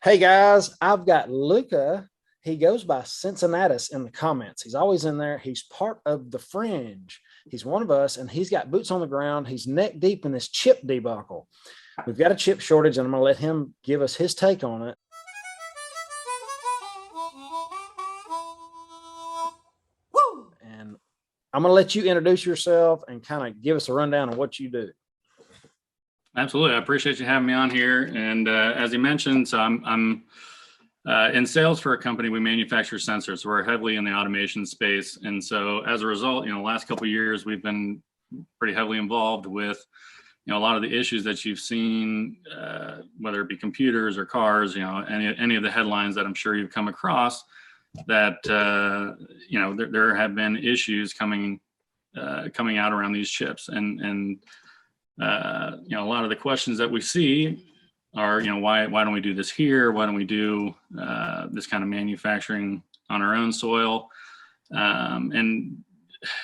Hey guys, I've got Luca. He goes by Cincinnatus in the comments. He's always in there. He's part of the fringe. He's one of us, and he's got boots on the ground. He's neck deep in this chip debacle. We've got a chip shortage, and I'm going to let him give us his take on it. And I'm going to let you introduce yourself and kind of give us a rundown of what you do. Absolutely. I appreciate you having me on here. And as you mentioned, so I'm in sales for a company. We manufacture sensors. So we're heavily in the automation space. And so as a result, the last couple of years, we've been pretty heavily involved with, a lot of the issues that you've seen, whether it be computers or cars, any of the headlines that I'm sure you've come across that, there have been issues coming out around these chips. And a lot of the questions that we see are, why don't we do this here? Why don't we do this kind of manufacturing on our own soil? And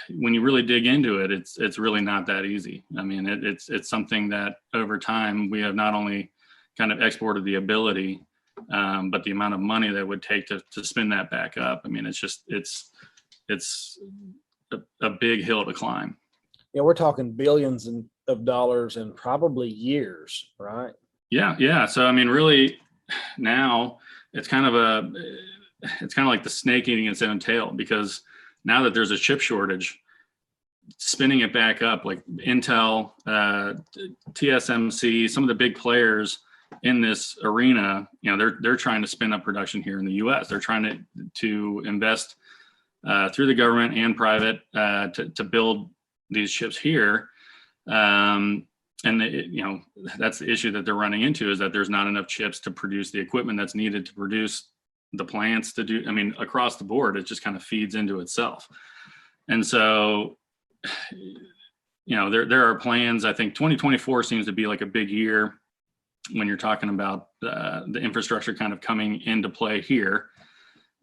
when you really dig into it, it's really not that easy. I mean, it's something that over time we have not only kind of exported the ability, but the amount of money that would take to spin that back up. I mean, it's a big hill to climb. Yeah, we're talking billions of dollars and probably years, right? Yeah. So I mean, really, now it's kind of like the snake eating its own tail, because now that there's a chip shortage, spinning it back up, like Intel, TSMC, some of the big players in this arena, they're trying to spin up production here in the U.S. They're trying to invest through the government and private to build these chips here. And that's the issue that they're running into, is that there's not enough chips to produce the equipment that's needed to produce the plants to do. I mean, across the board, it just kind of feeds into itself. And so, there are plans. I think 2024 seems to be like a big year when you're talking about the infrastructure kind of coming into play here.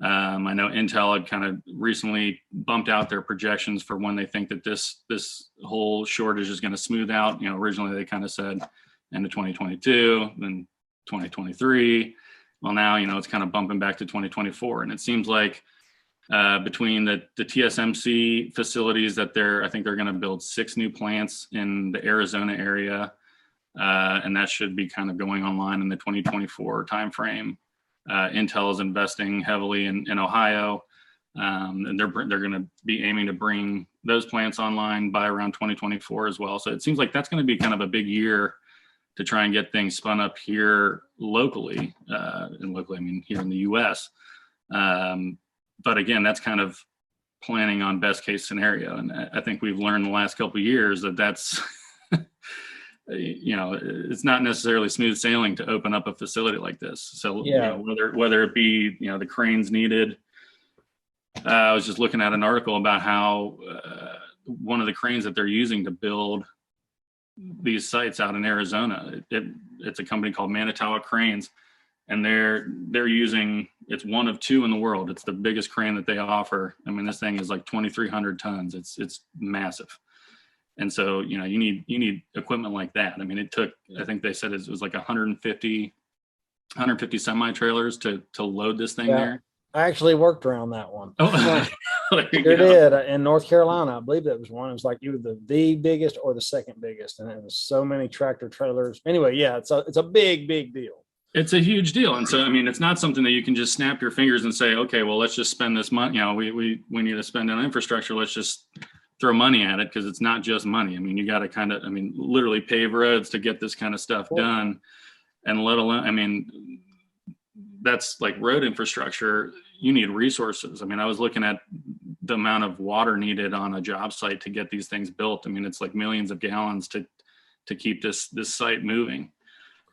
I know Intel had kind of recently bumped out their projections for when they think that this whole shortage is going to smooth out. Originally they kind of said end of 2022, then 2023. Well, now, it's kind of bumping back to 2024. And it seems like between the TSMC facilities that I think they're going to build 6 new plants in the Arizona area. And that should be kind of going online in the 2024 timeframe. Intel is investing heavily in Ohio, and they're going to be aiming to bring those plants online by around 2024 as well. So it seems like that's going to be kind of a big year to try and get things spun up here locally, and locally I mean here in the U.S. But again, that's kind of planning on best case scenario, and I think we've learned the last couple of years that that's it's not necessarily smooth sailing to open up a facility like this. So yeah. Whether it be the cranes needed. I was just looking at an article about how one of the cranes that they're using to build these sites out in Arizona, it's a company called Manitowoc Cranes, and they're using, it's one of 2 in the world. It's the biggest crane that they offer. I mean, this thing is like 2,300 tons. It's massive. And so, you need equipment like that. I mean, it took, I think they said it was like 150 semi trailers to load this thing there. I actually worked around that one. Oh, Sure did. In North Carolina, I believe that was one. It was like either the biggest or the second biggest. And it was so many tractor trailers. Anyway, yeah, it's a big deal. It's a huge deal. And so, I mean, it's not something that you can just snap your fingers and say, okay, well, let's just spend this money. We need to spend on infrastructure. Let's just throw money at it, because it's not just money. I mean, you got to literally pave roads to get this kind of stuff done. And let alone, I mean, that's like road infrastructure. You need resources. I mean, I was looking at the amount of water needed on a job site to get these things built. I mean, it's like millions of gallons to keep this site moving.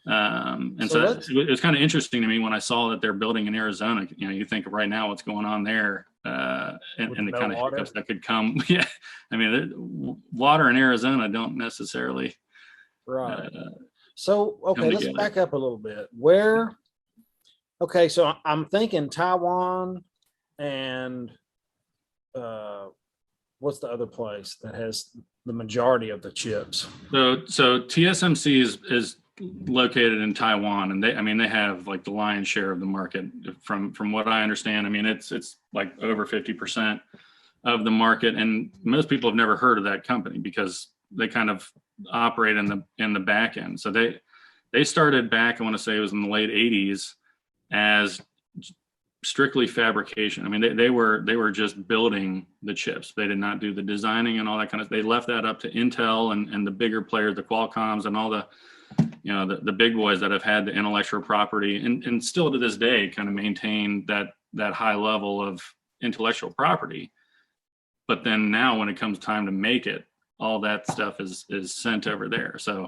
And so it was kind of interesting to me when I saw that they're building in Arizona. You think of right now what's going on there, and the kind of hiccups that could come. Yeah, I mean, water in Arizona don't necessarily. Right. So, okay, let's back up a little bit. Okay, so I'm thinking Taiwan and what's the other place that has the majority of the chips? So TSMC is located in Taiwan, and they have like the lion's share of the market from what I understand. I mean, it's like over 50% of the market, and most people have never heard of that company because they kind of operate in the back end. So they started back, I want to say it was in the late 80s, as strictly fabrication. I mean, they were just building the chips. They did not do the designing and all that kind of. They left that up to Intel and the bigger players, the Qualcomms and all the, you know, the big boys that have had the intellectual property and still to this day kind of maintain that high level of intellectual property. But then now when it comes time to make it, all that stuff is sent over there. So,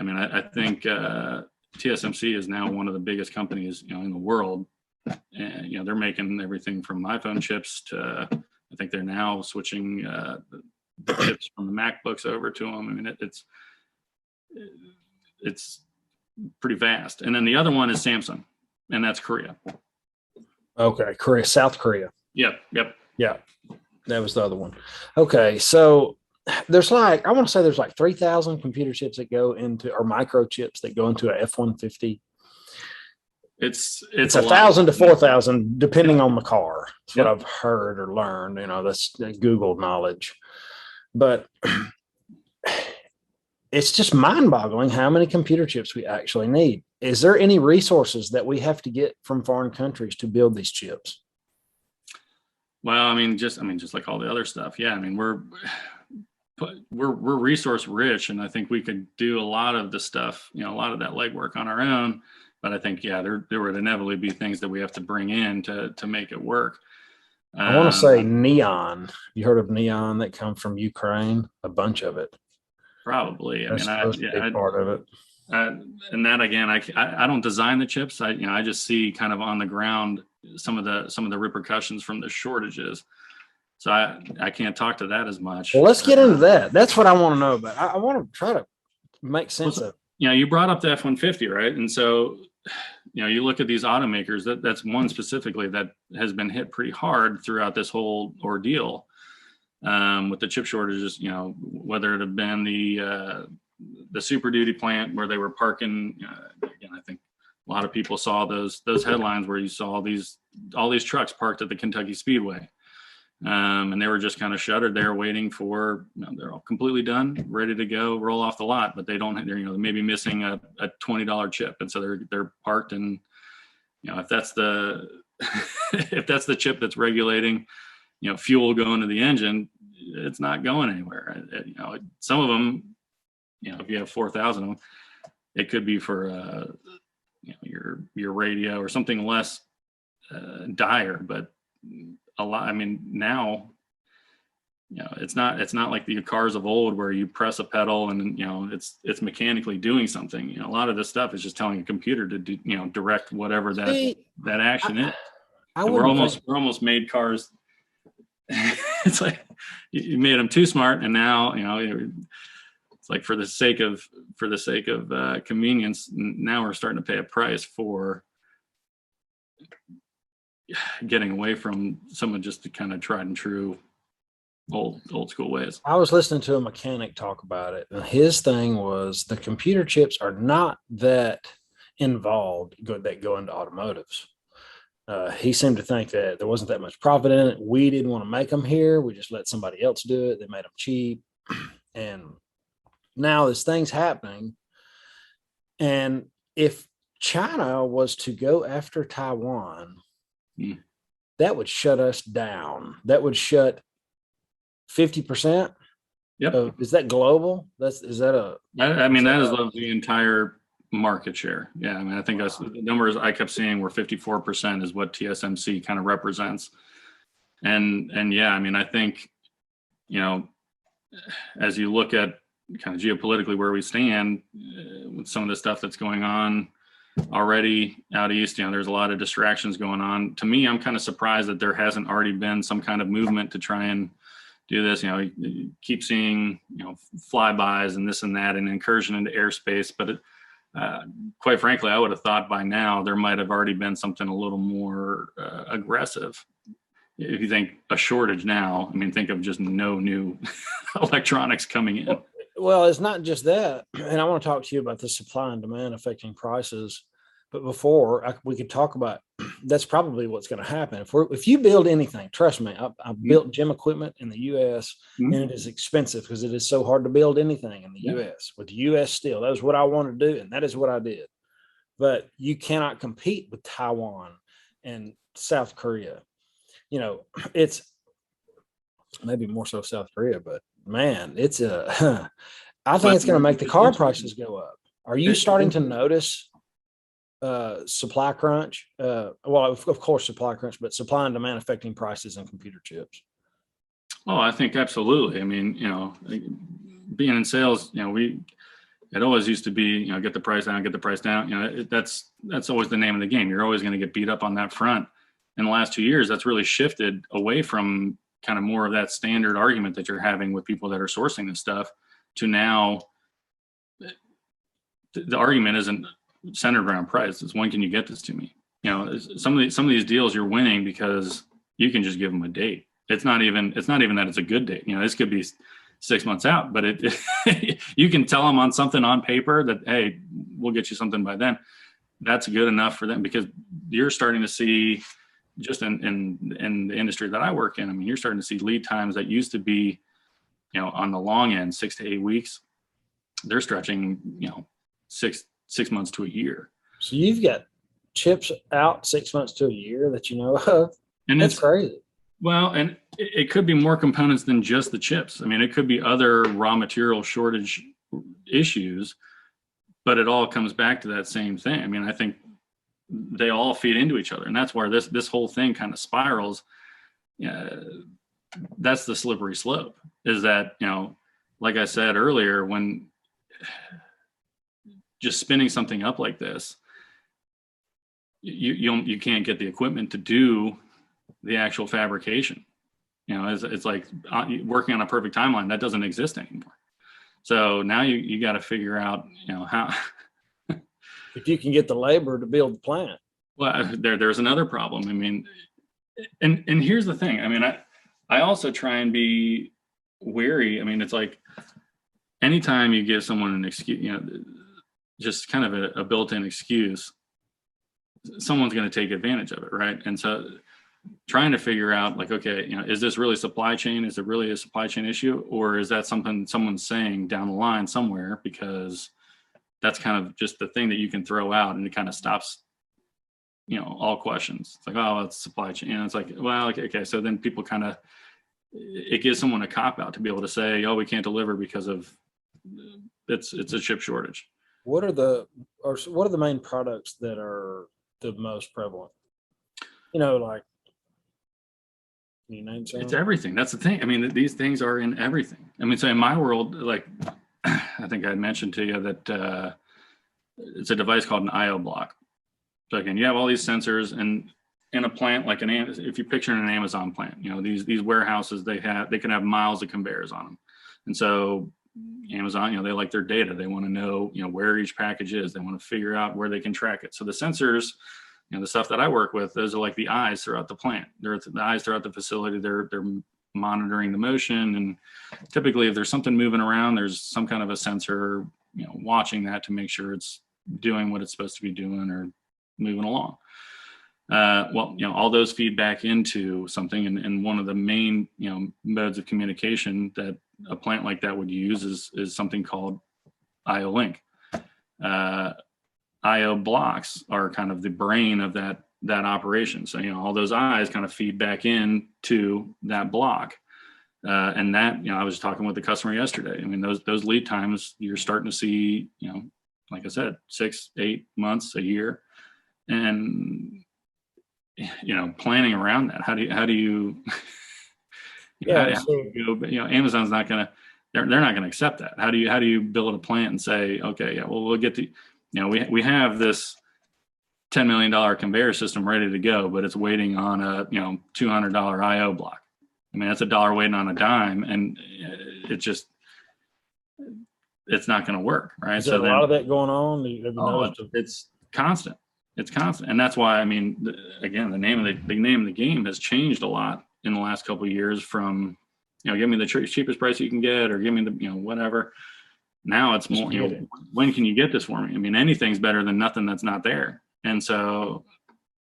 I mean, I think TSMC is now one of the biggest companies, you know, in the world. And, you know, they're making everything from iPhone chips to, I think they're now switching the chips from the MacBooks over to them. I mean, it's pretty vast. And then the other one is Samsung, and that's Korea. Okay, Korea, South Korea. Yep. Yeah, that was the other one. Okay, so there's like, I want to say there's like 3,000 computer chips that go into, or microchips that go into a F-150. It's 1,000 to 4,000 depending on the car. That's what I've heard or learned. You know, that's Google knowledge. But it's just mind-boggling how many computer chips we actually need. Is there any resources that we have to get from foreign countries to build these chips? Well, I mean, just like all the other stuff. Yeah, I mean, we're resource rich, and I think we could do a lot of the stuff, you know, a lot of that legwork on our own. But I think, yeah, there would inevitably be things that we have to bring in to make it work. I want to say neon. You heard of neon that comes from Ukraine? A bunch of it. Probably. That's supposed to be part of it. And that again, I don't design the chips. I just see kind of on the ground some of the repercussions from the shortages. So I can't talk to that as much. Well, let's get into that. That's what I want to know about. I want to try to make sense of it. You know, you brought up the F-150, right? And so, you know, you look at these automakers, that's one specifically that has been hit pretty hard throughout this whole ordeal with the chip shortages, you know, whether it had been the Super Duty plant where they were parking, again, I think a lot of people saw those headlines where you saw all these trucks parked at the Kentucky Speedway. And they were just kind of shuttered there waiting for, you know, they're all completely done, ready to go, roll off the lot, but they're, you know, maybe missing a $20 chip. And so they're parked, and, you know, if that's the chip that's regulating, you know, fuel going to the engine, it's not going anywhere. You know, some of them, you know, if you have 4,000 of them, it could be for, you know, your radio or something less dire, but a lot. I mean, now, you know, it's not like the cars of old where you press a pedal and, you know, it's mechanically doing something. You know, a lot of this stuff is just telling a computer to do, you know, direct whatever that action is. We're almost made cars. It's like you made them too smart, and now, you know, it's like for the sake of convenience. Now we're starting to pay a price for getting away from some of just the kind of tried and true old school ways. I was listening to a mechanic talk about it, and his thing was the computer chips are not that involved that go into automotives. He seemed to think that there wasn't that much profit in it. We didn't want to make them here. We just let somebody else do it. They made them cheap. And now this thing's happening. And if China was to go after Taiwan, that would shut us down. That would shut 50%. Yep. Is that global? That is the entire market share. Yeah. I mean, I think the numbers I kept seeing were 54% is what TSMC kind of represents. And yeah, I mean, I think, you know, as you look at kind of geopolitically where we stand with some of the stuff that's going on already out east, you know, there's a lot of distractions going on. To me, I'm kind of surprised that there hasn't already been some kind of movement to try and do this. You know, you keep seeing, you know, flybys and this and that and incursion into airspace, but quite frankly, I would have thought by now there might have already been something a little more aggressive. If you think a shortage now, I mean, think of just no new electronics coming in. Well, it's not just that. And I want to talk to you about the supply and demand affecting prices. But before we could talk about that's probably what's going to happen. If you build anything, trust me, I've built gym equipment in the US Mhm. and it is expensive because it is so hard to build anything in the US with the US steel. That is what I want to do. And that is what I did. But you cannot compete with Taiwan and South Korea. You know, it's maybe more so South Korea, but man, it's a, I think But it's going to make the car prices go up. Are you starting to notice supply crunch? Well, of course, supply crunch, but supply and demand affecting prices and computer chips. oh, I think absolutely. I mean, being in sales, it always used to be, get the price down, get the price down. That's always the name of the game. You're always going to get beat up on that front. In the last 2 years, that's really shifted away from kind of more of that standard argument that you're having with people that are sourcing this stuff to now the argument isn't centered around price. It's when can you get this to me? Some of these deals you're winning because you can just give them a date. It's not even that it's a good date. This could be 6 months out, but you can tell them on something on paper that, hey, we'll get you something by then. That's good enough for them because you're starting to see just in the industry that I work in. I mean, you're starting to see lead times that used to be, on the long end, 6 to 8 weeks. They're stretching, 6 months to a year. So you've got chips out 6 months to a year that you know of. And that's crazy. Well, and it could be more components than just the chips. I mean, it could be other raw material shortage issues, but it all comes back to that same thing. I mean, I think they all feed into each other, and that's where this whole thing kind of spirals. That's the slippery slope. Is that like I said earlier, when just spinning something up like this, you can't get the equipment to do the actual fabrication. It's like working on a perfect timeline that doesn't exist anymore. So now you got to figure out, how if you can get the labor to build the plant. Well, there's another problem. I mean, and here's the thing. I mean, I also try and be wary. I mean, it's like anytime you give someone an excuse, just kind of a built-in excuse, someone's going to take advantage of it, right? And so trying to figure out like, okay, is this really supply chain? Is it really a supply chain issue? Or is that something someone's saying down the line somewhere? Because that's kind of just the thing that you can throw out and it kind of stops, all questions. It's like, oh, it's supply chain. It's like, well, okay. So then people kind of, it gives someone a cop out to be able to say, oh, we can't deliver because of it's a chip shortage. What are the main products that are the most prevalent? Like, can you name some? It's everything. That's the thing. I mean, these things are in everything. I mean, so in my world, like I think I mentioned to you that it's a device called an IO block. So again, you have all these sensors, and in a plant like if you picture an Amazon plant, these warehouses they can have miles of conveyors on them, and so Amazon, they like their data. They want to know, where each package is. They want to figure out where they can track it. So the sensors, the stuff that I work with, those are like the eyes throughout the plant. They're the eyes throughout the facility. They're monitoring the motion, and typically if there's something moving around, there's some kind of a sensor, watching that to make sure it's doing what it's supposed to be doing or moving along. Well, all those feed back into something, and one of the main, modes of communication that a plant like that would use is something called IO link. IO blocks are kind of the brain of that operation. So, all those eyes kind of feed back into that block. And that, I was talking with the customer yesterday. I mean, those lead times, you're starting to see, like I said, 6, 8 months, a year. And, planning around that. How do you Amazon's not going to, they're not going to accept that. How do you build a plant and say, okay, yeah, well, we'll get the, we have this $10 million conveyor system ready to go, but it's waiting on a, $200 IO block. I mean, that's $1 waiting on a dime, and it's not going to work, right? Is there a lot of that going on? Have you noticed? It's constant. It's constant, and that's why, I mean, again, the name of the game has changed a lot in the last couple of years. From, give me the cheapest price you can get, or give me the, whatever. Now it's more, Just get it. when can you get this for me? I mean, anything's better than nothing that's not there. And so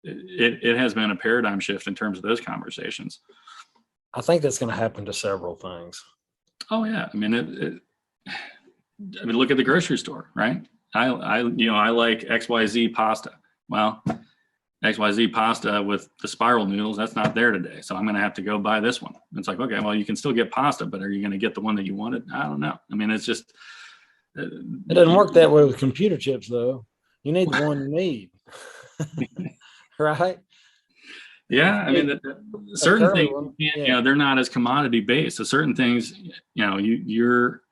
it has been a paradigm shift in terms of those conversations. I think that's going to happen to several things. Oh yeah. I mean, look at the grocery store, right? I like XYZ pasta. Well, XYZ pasta with the spiral noodles, that's not there today. So I'm going to have to go buy this one. It's like, okay, well, you can still get pasta, but are you going to get the one that you wanted? I don't know. I mean, it's just. It doesn't work that way with computer chips, though. You need the one you need. Right? Yeah. I mean, certain things, they're not as commodity based. So certain things, you're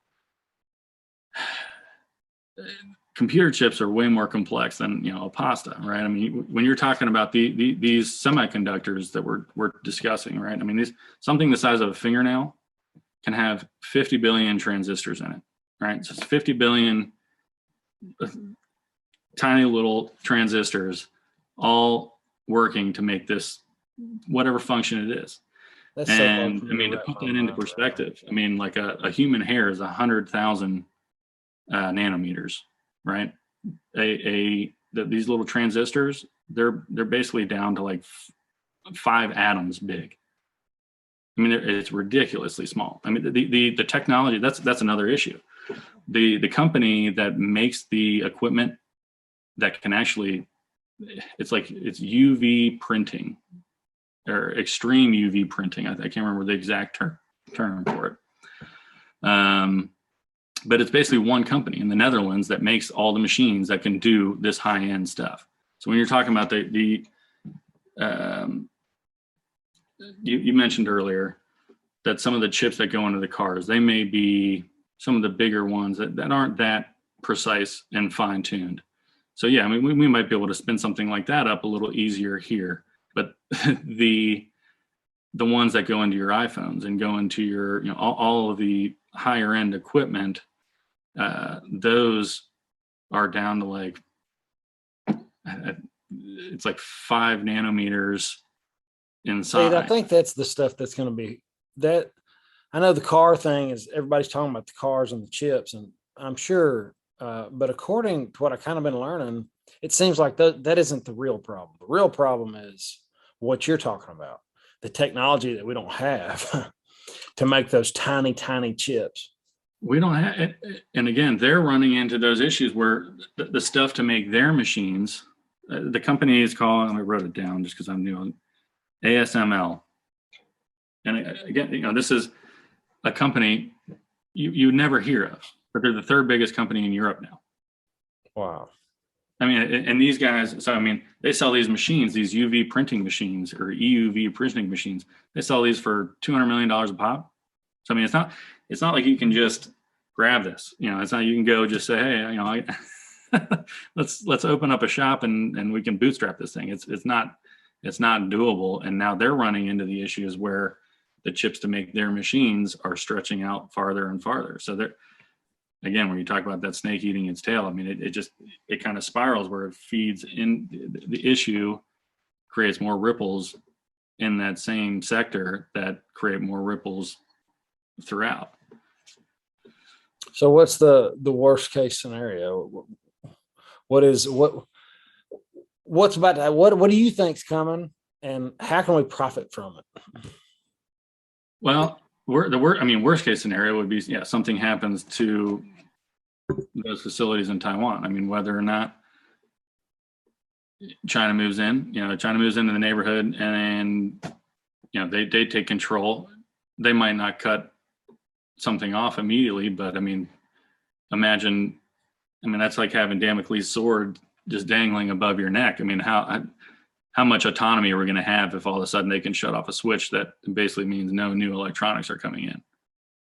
computer chips are way more complex than a pasta, right? I mean, when you're talking about these semiconductors that we're discussing, right? I mean, something the size of a fingernail can have 50 billion transistors in it, right? So it's 50 billion tiny little transistors all working to make this whatever function it is. That's and so I mean, to put that into perspective, I mean, like a human hair is 100,000 nanometers. Right. These little transistors, they're basically down to like 5 atoms big. I mean, it's ridiculously small. I mean, the technology, that's another issue. The company that makes the equipment that can actually, it's UV printing or extreme UV printing. I can't remember the exact term for it. But it's basically one company in the Netherlands that makes all the machines that can do this high-end stuff. So when you're talking about you mentioned earlier that some of the chips that go into the cars, they may be some of the bigger ones that aren't that precise and fine-tuned. So yeah, I mean, we might be able to spin something like that up a little easier here, but the ones that go into your iPhones and go into your, all of the higher end equipment, those are down to like, it's like 5 nanometers inside. See, I think that's the stuff that's going to be that. I know the car thing is everybody's talking about the cars and the chips, and I'm sure, but according to what I kind of been learning, it seems like that isn't the real problem. The real problem is what you're talking about, the technology that we don't have to make those tiny, tiny chips. We don't have it. And again, they're running into those issues where the stuff to make their machines, the company is called, I wrote it down just because I'm new on ASML. And again, this is a company you never hear of, but they're the 3rd biggest company in Europe now. Wow. I mean, and these guys, so I mean, they sell these machines, these UV printing machines or EUV printing machines. They sell these for $200 million a pop. So I mean, it's not like you can just grab this. It's not you can go just say, hey, let's open up a shop and we can bootstrap this thing. It's not doable. And now they're running into the issues where the chips to make their machines are stretching out farther and farther. So they're, again, when you talk about that snake eating its tail, I mean, it kind of spirals where it feeds in the issue, creates more ripples in that same sector that create more ripples throughout. So what's the worst case scenario? What's about that? What do you think's coming, and how can we profit from it? Well, worst case scenario would be, something happens to those facilities in Taiwan. I mean, whether or not China moves in, China moves into the neighborhood and they take control. They might not cut something off immediately, but I mean, imagine, that's like having Damocles' sword just dangling above your neck. I mean, how much autonomy are we going to have if all of a sudden they can shut off a switch that basically means no new electronics are coming in?